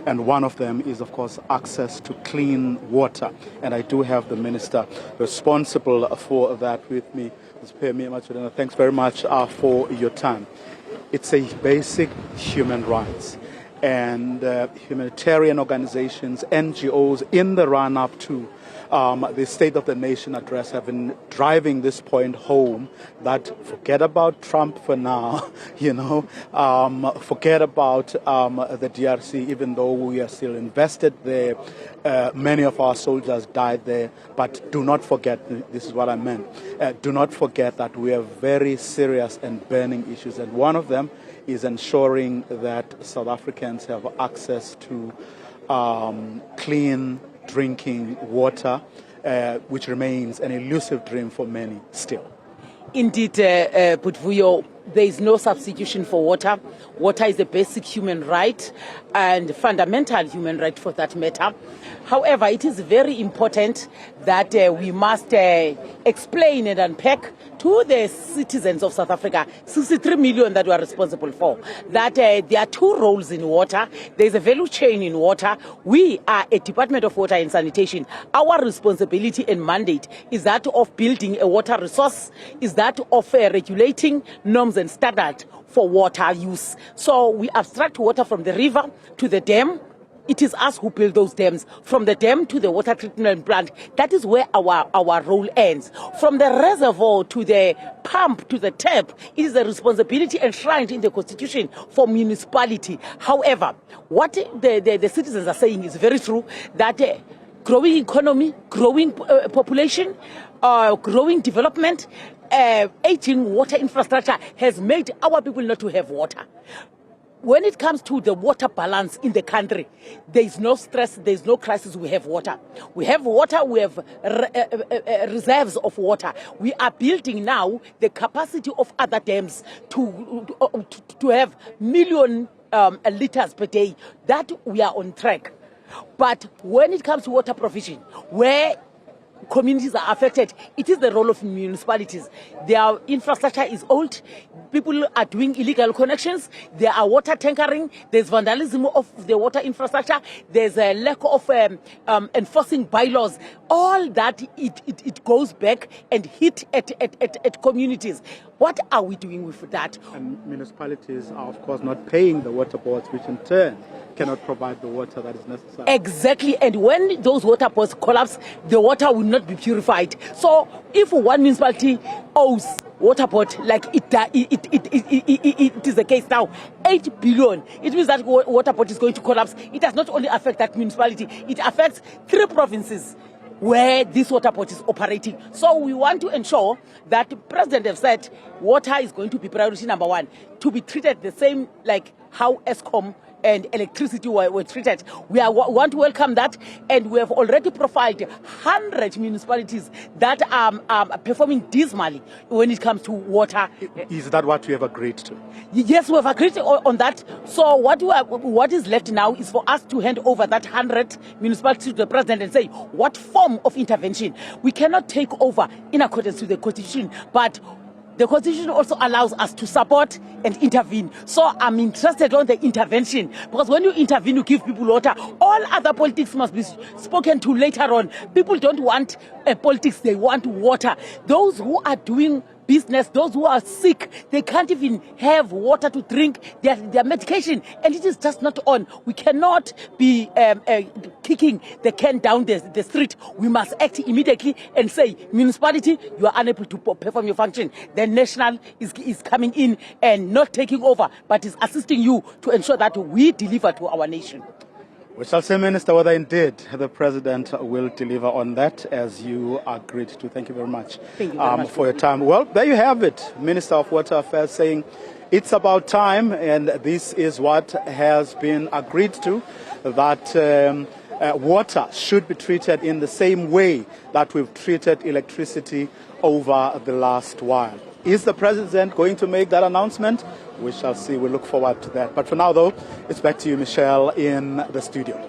and one of them is, of course, access to clean water. And I do have the minister responsible for that with me, Ms. Pemmy Majodina. Thanks very much for your time. It's a basic human rights, and humanitarian organizations, NGOs, in the run-up to the State of the Nation address have been driving this point home that forget about Trump for now, forget about the DRC, even though we are still invested there. Many of our soldiers died there, but do not forget, this is what I meant, do not forget that we have very serious and burning issues, and one of them is ensuring that South Africans have access to clean drinking water, which remains an elusive dream for many still. Indeed, Vuyo, there is no substitution for water. Water is a basic human right and fundamental human right for that matter. However, it is very important that we must explain and unpack to the citizens of South Africa, 63 million that we are responsible for, that there are two roles in water. There is a value chain in water. We are a Department of Water and Sanitation. Our responsibility and mandate is that of building a water resource, is that of regulating norms and standards for water use. So we abstract water from the river to the dam. It is us who build those dams. From the dam to the water treatment plant, that is where our role ends. From the reservoir to the pump to the tap, it is a responsibility enshrined in the Constitution for municipality. However, what the citizens are saying is very true, that growing economy, growing population, growing development, aging water infrastructure has made our people not to have water. When it comes to the water balance in the country, there is no stress, there is no crisis. We have water. We have water, we have reserves of water. We are building now the capacity of other dams to have million liters per day. That we are on track. But when it comes to water provision, where communities are affected, it is the role of municipalities. Their infrastructure is old. People are doing illegal connections. There are water tankering. There's vandalism of the water infrastructure. There's a lack of enforcing bylaws. All that, it goes back and hit at communities. What are we doing with that? And municipalities are, of course, not paying the water boards, which in turn cannot provide the water that is necessary. Exactly, and when those water boards collapse, the water will not be purified. So if one municipality owes water board, like it is the case now, 8 billion, it means that water board is going to collapse. It does not only affect that municipality, it affects 3 provinces where this water port is operating. So we want to ensure that the president has said water is going to be priority number 1, to be treated the same like how ESCOM and electricity were treated. We want to welcome that, and we have already profiled 100 municipalities that are performing dismally when it comes to water. Is that what we have agreed to? Yes, we have agreed on that. So what is left now is for us to hand over that 100 municipalities to the president and say what form of intervention. We cannot take over in accordance with the Constitution, but the Constitution also allows us to support and intervene. So I'm interested on the intervention, because when you intervene, you give people water. All other politics must be spoken to later on. People don't want politics, they want water. Those who are doing business, those who are sick, they can't even have water to drink, their medication, and it is just not on. We cannot be kicking the can down the street. We must act immediately and say, municipality, you are unable to perform your function. The national is coming in and not taking over, but is assisting you to ensure that we deliver to our nation. We shall see, Minister, whether indeed the President will deliver on that as you agreed to. Thank you very much, for your time. Well, there you have it. Minister of Water Affairs saying it's about time, and this is what has been agreed to, that water should be treated in the same way that we've treated electricity over the last while. Is the President going to make that announcement? We shall see. We look forward to that. But for now, though, it's back to you, Michelle, in the studio.